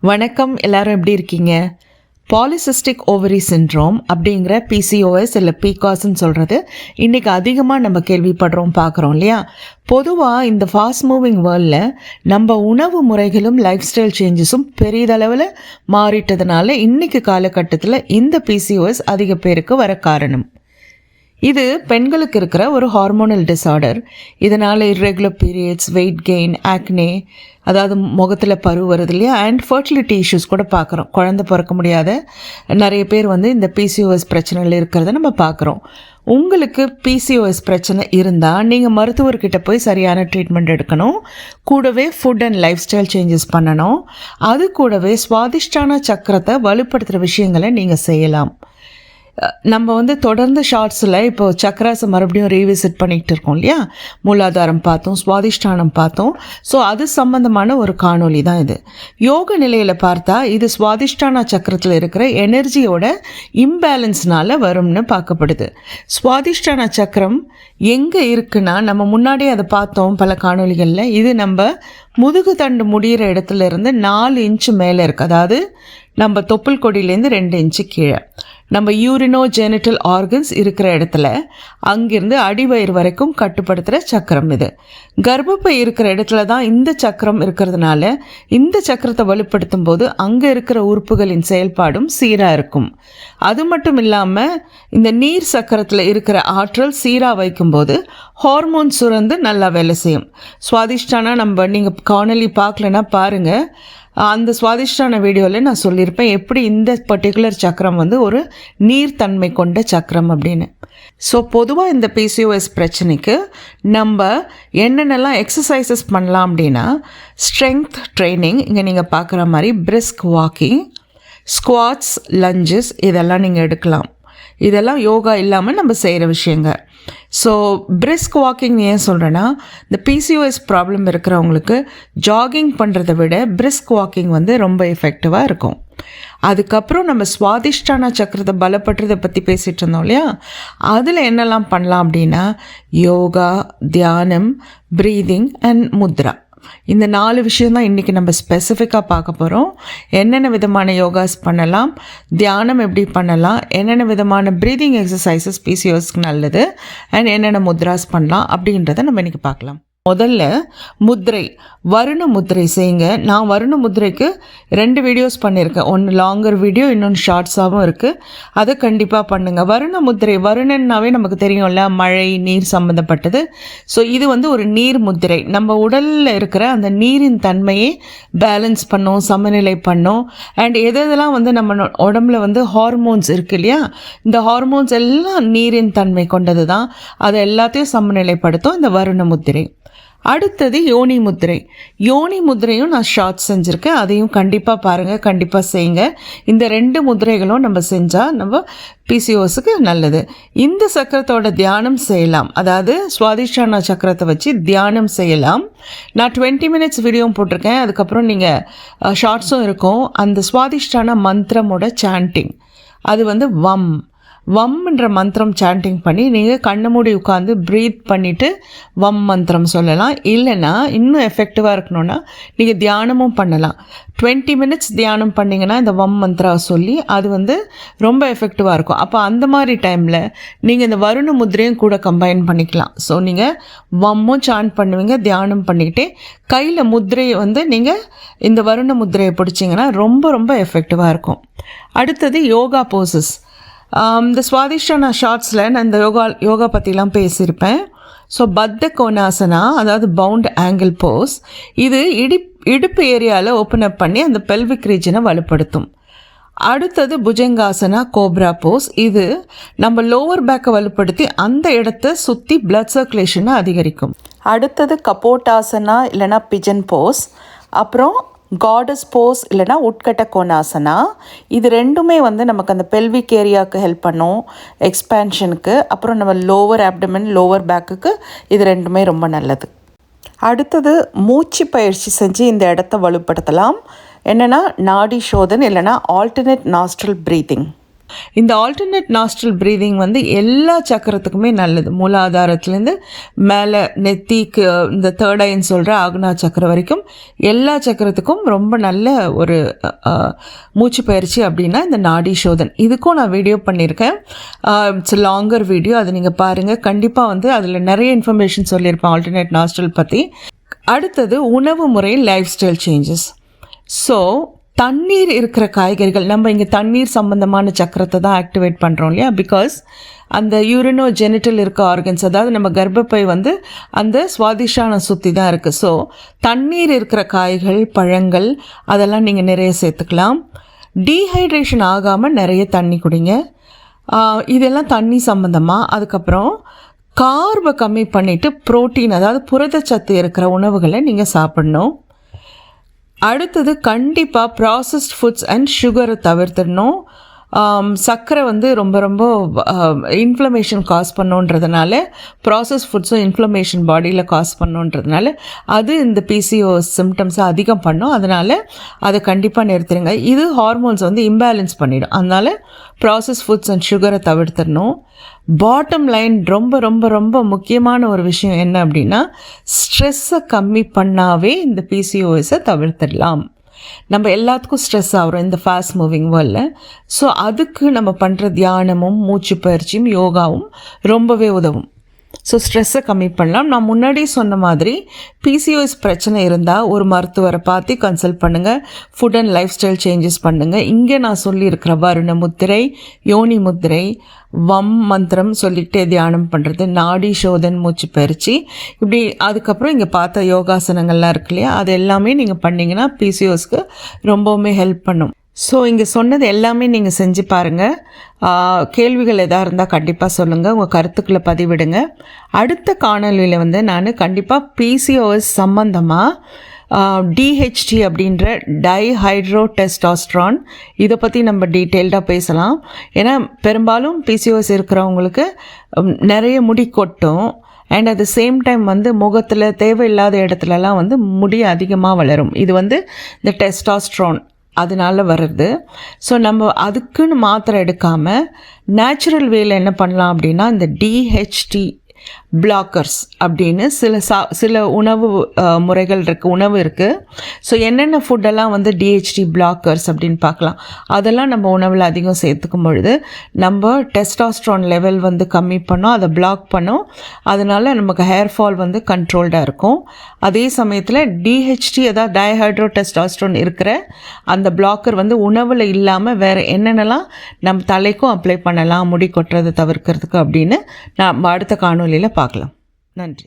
வணக்கம், எல்லாரும் எப்படி இருக்கீங்க? பாலிசிஸ்டிக் ஓவரி சிண்ட்ரோம் அப்படிங்கிற பிசிஓஎஸ் இல்லை பிகாஸ்ன்னு சொல்கிறது இன்றைக்கி அதிகமாக நம்ம கேள்விப்படுறோம், பார்க்குறோம் இல்லையா? பொதுவாக இந்த ஃபாஸ்ட் மூவிங் வேர்ல்டில் நம்ம உணவு முறைகளும் லைஃப் ஸ்டைல் சேஞ்சஸும் பெரிதளவில் மாறிட்டதுனால இன்றைக்கி காலகட்டத்தில் இந்த பிசிஓஎஸ் அதிக பேருக்கு வர காரணம். இது பெண்களுக்கு இருக்கிற ஒரு ஹார்மோனல் டிஸார்டர். இதனால் irregular periods, weight gain, acne, அதாவது முகத்தில் பரு வருது இல்லையா, அண்ட் ஃபர்டிலிட்டி இஷ்யூஸ் கூட பார்க்குறோம். குழந்தை பிறக்க முடியாத நிறைய பேர் இந்த பிசிஓஎஸ் பிரச்சனைகள் இருக்கிறத நம்ம பார்க்குறோம். உங்களுக்கு பிசிஓஎஸ் பிரச்சனை இருந்தால் நீங்கள் மருத்துவர்கிட்ட போய் சரியான ட்ரீட்மெண்ட் எடுக்கணும். கூடவே food and life style changes பண்ணணும். அது கூடவே சுவாதிஷ்டான சக்கரத்தை வலுப்படுத்துகிற விஷயங்களை நீங்கள் செய்யலாம். நம்ம தொடர்ந்து ஷார்ட்ஸில் இப்போது சக்கராஸை மறுபடியும் ரீவிசிட் பண்ணிகிட்டு இருக்கோம் இல்லையா? மூலாதாரம் பார்த்தோம், சுவாதிஷ்டானம் பார்த்தோம். ஸோ அது சம்மந்தமான ஒரு காணொலி தான் இது. யோக நிலையில் பார்த்தா இது சுவாதிஷ்டான சக்கரத்தில் இருக்கிற எனர்ஜியோட இம்பேலன்ஸ்னால் வரும்னு பார்க்கப்படுது. சுவாதிஷ்டான சக்கரம் எங்கே இருக்குன்னா, நம்ம முன்னாடியே அதை பார்த்தோம் பல காணொலிகளில். இது நம்ம முதுகு தண்டு முடிகிற இடத்துல இருந்து 4 இன்ச்சு மேலே இருக்குது. அதாவது நம்ம தொப்புள் கொடியிலேருந்து 2 இன்ச்சு கீழே நம்ம யூரினோ ஜெனிட்டல் ஆர்கன்ஸ் இருக்கிற இடத்துல அங்கிருந்து அடிவயிறு வரைக்கும் கட்டுப்படுத்துகிற சக்கரம் இது. கர்ப்பப்பை இருக்கிற இடத்துல தான் இந்த சக்கரம் இருக்கிறதுனால இந்த சக்கரத்தை வலுப்படுத்தும் போது அங்கே இருக்கிற உறுப்புகளின் செயல்பாடும் சீராக இருக்கும். அது மட்டும் இல்லாமல் இந்த நீர் சக்கரத்தில் இருக்கிற ஆற்றல் சீராக வைக்கும்போது ஹார்மோன் சுரந்து நல்லா வேலை செய்யும். சுவாதிஷ்டானா நீங்கள் காணொலி பார்க்கலன்னா பாருங்கள். அந்த சுவாதிஷ்டான வீடியோவில் நான் சொல்லியிருப்பேன் எப்படி இந்த பர்டிகுலர் சக்கரம் ஒரு நீர்த்தன்மை கொண்ட சக்கரம் அப்படின்னு. ஸோ பொதுவாக இந்த பிசிஓஎஸ் பிரச்சனைக்கு நம்ம என்னென்னலாம் எக்ஸசைசஸ் பண்ணலாம் அப்படின்னா, ஸ்ட்ரென்த் ட்ரைனிங், இங்கே நீங்கள் பார்க்குற மாதிரி பிரிஸ்க் வாக்கிங், ஸ்குவாட்ஸ், லஞ்சஸ், இதெல்லாம் நீங்கள் எடுக்கலாம். இதெல்லாம் யோகா இல்லாமல் நம்ம செய்கிற விஷயங்க. ஸோ பிரிஸ்க் வாக்கிங் ஏன் சொல்கிறேன்னா, இந்த பிசிஓஎஸ் ப்ராப்ளம் இருக்கிறவங்களுக்கு ஜாகிங் பண்ணுறதை விட பிரிஸ்க் வாக்கிங் ரொம்ப எஃபெக்டிவாக இருக்கும். அதுக்கப்புறம் நம்ம சுவாதிஷ்டான சக்கரத்தை பலப்படுறதை பற்றி பேசிகிட்டு இருந்தோம் இல்லையா? அதில் என்னெல்லாம் பண்ணலாம் அப்படின்னா, யோகா, தியானம், ப்ரீதிங் அண்ட் முத்ரா, இந்த 4 விஷயந்தான் இன்றைக்கி நம்ம ஸ்பெசிஃபிக்காக பார்க்க போகிறோம். என்னென்ன விதமான யோகாஸ் பண்ணலாம், தியானம் எப்படி பண்ணலாம், என்னென்ன விதமான ப்ரீதிங் எக்ஸசைசஸ் பிசிஓஎஸ்க்கு நல்லது, அண்ட் என்னென்ன முத்ராஸ் பண்ணலாம் அப்படின்றத நம்ம இன்றைக்கி பார்க்கலாம். முதல்ல முத்ரை, வருண முத்ரை செய்யுங்க. நான் வருண முத்ரைக்கு 2 வீடியோஸ் பண்ணியிருக்கேன். ஒன்று லாங்கர் வீடியோ, இன்னொன்று ஷார்ட்ஸாகவும் இருக்குது. அதை கண்டிப்பாக பண்ணுங்கள். வருண முத்ரை, வருணன்னாவே நமக்கு தெரியும்ல, மழை, நீர் சம்மந்தப்பட்டது. ஸோ இது ஒரு நீர் முத்திரை. நம்ம உடலில் இருக்கிற அந்த நீரின் தன்மையை பேலன்ஸ் பண்ணும், சமநிலை பண்ணும். அண்ட் எதெல்லாம் நம்ம உடம்புல ஹார்மோன்ஸ் இருக்குது இல்லையா, இந்த ஹார்மோன்ஸ் எல்லாம் நீரின் தன்மை கொண்டது தான். அதை எல்லாத்தையும் சமநிலைப்படுத்தும் இந்த வருண முத்திரை. அடுத்தது யோனி முத்திரை. யோனி முத்திரையும் நான் ஷார்ட் செஞ்சுருக்கேன், அதையும் கண்டிப்பாக பாருங்கள், கண்டிப்பாக செய்யுங்க. இந்த 2 முத்திரைகளும் நம்ம செஞ்சால் நம்ம பிசிஓஸுக்கு நல்லது. இந்த சக்கரத்தோட தியானம் செய்யலாம், அதாவது சுவாதிஷ்டான சக்கரத்தை வச்சு தியானம் செய்யலாம். நான் 20 மினிட்ஸ் வீடியோவும் போட்டிருக்கேன், அதுக்கப்புறம் நீங்கள் ஷார்ட்ஸும் இருக்கும். அந்த சுவாதிஷ்டான மந்திரமோட சாண்டிங், அது வம்ன்ற மந்திரம் சாண்டிங் பண்ணி நீங்கள் கண்ணை மூடி உட்காந்து ப்ரீத் பண்ணிவிட்டு வம் மந்திரம் சொல்லலாம். இல்லைன்னா இன்னும் எஃபெக்டிவாக இருக்கணும்னா நீங்கள் தியானமும் பண்ணலாம். 20 மினிட்ஸ் தியானம் பண்ணிங்கன்னா இந்த வம் மந்திரா சொல்லி அது ரொம்ப எஃபெக்டிவாக இருக்கும். அப்போ அந்த மாதிரி டைமில் நீங்கள் இந்த வருண முத்திரையும் கூட கம்பைன் பண்ணிக்கலாம். ஸோ நீங்கள் வம்மும் சாண்ட் பண்ணுவீங்க, தியானம் பண்ணிக்கிட்டே கையில் முத்திரையை நீங்கள் இந்த வருண முத்திரையை பிடிச்சிங்கன்னா ரொம்ப ரொம்ப எஃபெக்டிவாக இருக்கும். அடுத்தது யோகா போசஸ். இந்த சுவாதிஷ்டான ஷார்ட்ஸில் நான் இந்த யோகா பற்றிலாம் பேசியிருப்பேன். ஸோ பத்த கோணாசனா, அதாவது பவுண்ட் ஆங்கிள் போஸ், இது இடுப்பு ஏரியாவில் ஓப்பன் அப் பண்ணி அந்த பெல்விக் ரீஜனை வலுப்படுத்தும். அடுத்தது புஜங்காசனா, கோப்ரா போஸ், இது நம்ம லோவர் பேக்கை வலுப்படுத்தி அந்த இடத்த சுற்றி பிளட் சர்க்குலேஷனை அதிகரிக்கும். அடுத்தது கபோட்டாசனா இல்லைனா பிஜன் போஸ், அப்புறம் காடஸ் போஸ் இல்லைனா உட்கட்ட கோணாசனா. இது ரெண்டுமே நமக்கு அந்த பெல்விக் ஏரியாவுக்கு ஹெல்ப் பண்ணும், எக்ஸ்பேன்ஷனுக்கு. அப்புறம் நம்ம லோவர் ஆப்டமன், லோவர் பேக்குக்கு இது ரெண்டுமே ரொம்ப நல்லது. அடுத்தது மூச்சு பயிற்சி செஞ்சு இந்த இடத்த வலுப்படுத்தலாம். என்னென்னா நாடி சோதன் இல்லைனா ஆல்டர்னேட் நாஸ்ட்ரல் ப்ரீத்திங். இந்த ஆல்டர்னேட் நாஸ்ட்ரல் ப்ரீதிங் வந்து எல்லா சக்கரத்துக்குமே நல்லது. மூலாதாரத்துலேருந்து மேலே நெத்திக்கு இந்த தேர்ட் ஐன்னு சொல்கிற ஆக்னா சக்கரம் வரைக்கும் எல்லா சக்கரத்துக்கும் ரொம்ப நல்ல ஒரு மூச்சு பயிற்சி அப்படின்னா இந்த நாடி சோதன். இதுக்கும் நான் வீடியோ பண்ணியிருக்கேன். இட்ஸ் லாங்கர் வீடியோ, அதை நீங்கள் பாருங்கள். கண்டிப்பாக வந்து அதில் நிறைய இன்ஃபர்மேஷன் சொல்லியிருப்பேன் ஆல்டர்னேட் நாஸ்ட்ரல் பற்றி. அடுத்தது உணவு முறை, லைஃப் ஸ்டைல் சேஞ்சஸ். ஸோ தண்ணீர் இருக்கிற காய்கறிகள், நம்ம இங்கே தண்ணீர் சம்மந்தமான சக்கரத்தை தான் ஆக்டிவேட் பண்ணுறோம் இல்லையா? பிகாஸ் அந்த யூரினோ ஜெனிட்டல் இருக்க ஆர்கன்ஸ், அதாவது நம்ம கர்ப்பப்பை வந்து அந்த சுவாதிஷ்டானம் சுற்றி தான் இருக்குது. ஸோ தண்ணீர் இருக்கிற காய்கள், பழங்கள் அதெல்லாம் நீங்கள் நிறைய சேர்த்துக்கலாம். டீஹைட்ரேஷன் ஆகாமல் நிறைய தண்ணி குடிங்க. இதெல்லாம் தண்ணி சம்மந்தமாக. அதுக்கப்புறம் கார்பை கம்மி பண்ணிவிட்டு ப்ரோட்டீன், அதாவது புரதச்சத்து இருக்கிற உணவுகளை நீங்கள் சாப்பிடணும். அடுத்தது கண்டிப்பாக ப்ராசஸ்ட் ஃபுட்ஸ் அண்ட் சுகரை தவிர்த்துடணும். சர்க்கரை வந்து ரொம்ப ரொம்ப இன்ஃப்ளமேஷன் காஸ் பண்ணுன்றதுனால, ப்ராசஸ் ஃபுட்ஸும் இன்ஃப்ளமேஷன் பாடியில் காஸ் பண்ணுன்றதுனால அது இந்த பிசிஓஎஸ் சிம்டம்ஸை அதிகம் பண்ணும். அதனால் அதை கண்டிப்பாக நிறுத்திடுங்க. இது ஹார்மோன்ஸ் வந்து இம்பேலன்ஸ் பண்ணிடும். அதனால் ப்ராசஸ் ஃபுட்ஸ் அண்ட் சுகரை தவிர்த்துடணும். பாட்டம் லைன் ரொம்ப ரொம்ப ரொம்ப முக்கியமான ஒரு விஷயம் என்ன அப்படின்னா, ஸ்ட்ரெஸ்ஸை கம்மி பண்ணாவே இந்த பிசிஓஎஸை தவிர்த்திடலாம். நம்ம எல்லாத்துக்கும் ஸ்ட்ரெஸ் ஆகிறோம் இந்த ஃபாஸ்ட் மூவிங் வேர்ல்டில். ஸோ அதுக்கு நம்ம பண்ணுற தியானமும் மூச்சு பயிற்சியும் யோகாவும் ரொம்பவே உதவும். ஸோ ஸ்ட்ரெஸ்ஸை கம்மி பண்ணலாம். நான் முன்னாடி சொன்ன மாதிரி பிசிஓஎஸ் பிரச்சனை இருந்தால் ஒரு மருத்துவரை பார்த்து கன்சல்ட் பண்ணுங்கள். Food and life style changes பண்ணுங்கள். இங்கே நான் சொல்லியிருக்கிற வருண முத்திரை, யோனி முத்திரை, வம் மந்திரம் சொல்லிகிட்டே தியானம் பண்ணுறது, நாடி சோதன், மூச்சு பயிற்சி, இப்படி அதுக்கப்புறம் இங்கே பார்த்த யோகாசனங்கள்லாம் இருக்கு இல்லையா, அது எல்லாமே நீங்கள் பண்ணிங்கன்னா பிசிஓஎஸ்க்கு ரொம்பவுமே ஹெல்ப் பண்ணும். ஸோ இங்கே சொன்னது எல்லாமே நீங்கள் செஞ்சு பாருங்கள். கேள்விகள் எதாக இருந்தால் கண்டிப்பாக சொல்லுங்கள், உங்கள் கருத்துக்களை பதிவிடுங்க. அடுத்த காணொலியில் வந்து நான் கண்டிப்பாக பிசிஓஎஸ் சம்மந்தமாக டிஹெச்டி அப்படின்ற டைஹைட்ரோ டெஸ்டாஸ்ட்ரான் இதை பற்றி நம்ம டீட்டெயில்டாக பேசலாம். ஏன்னா பெரும்பாலும் பிசிஓஎஸ் இருக்கிறவங்களுக்கு நிறைய முடி கொட்டும். And at the same time வந்து முகத்தில் தேவையில்லாத இடத்துலலாம் வந்து முடி அதிகமாக வளரும். இது வந்து இந்த டெஸ்டாஸ்ட்ரான் அதனால் வருது. ஸோ நம்ம அதுக்குன்னு மாத்திரை எடுக்காமல் நேச்சுரல் வேல என்ன பண்ணலாம் அப்படின்னா, இந்த டிஹெச்டி பிளாக்கர்ஸ் அப்படின்னு சில உணவு முறைகள் இருக்குது, உணவு இருக்குது. ஸோ என்னென்ன ஃபுட்டெல்லாம் வந்து டிஹெச்டி பிளாக்கர்ஸ் அப்படின்னு பார்க்கலாம். அதெல்லாம் நம்ம உணவில் அதிகம் சேர்த்துக்கும் பொழுது நம்ம டெஸ்டாஸ்ட்ரான் லெவல் வந்து கம்மி பண்ணோம், அதை பிளாக் பண்ணோம். அதனால் நமக்கு ஹேர் ஃபால் வந்து கண்ட்ரோல்டாக இருக்கும். அதே சமயத்தில் டிஹெச்டி, அதாவது டைஹைட்ரோ டெஸ்டாஸ்ட்ரான் இருக்கிற அந்த பிளாக்கர் வந்து உணவில் இல்லாமல் வேறு என்னென்னலாம் நம்ம தலைக்கும் அப்ளை பண்ணலாம் முடி கொட்டுறதை தவிர்க்கிறதுக்கு அப்படின்னு நான் அடுத்த காணொலியில் பார்க்கலாம். நன்றி.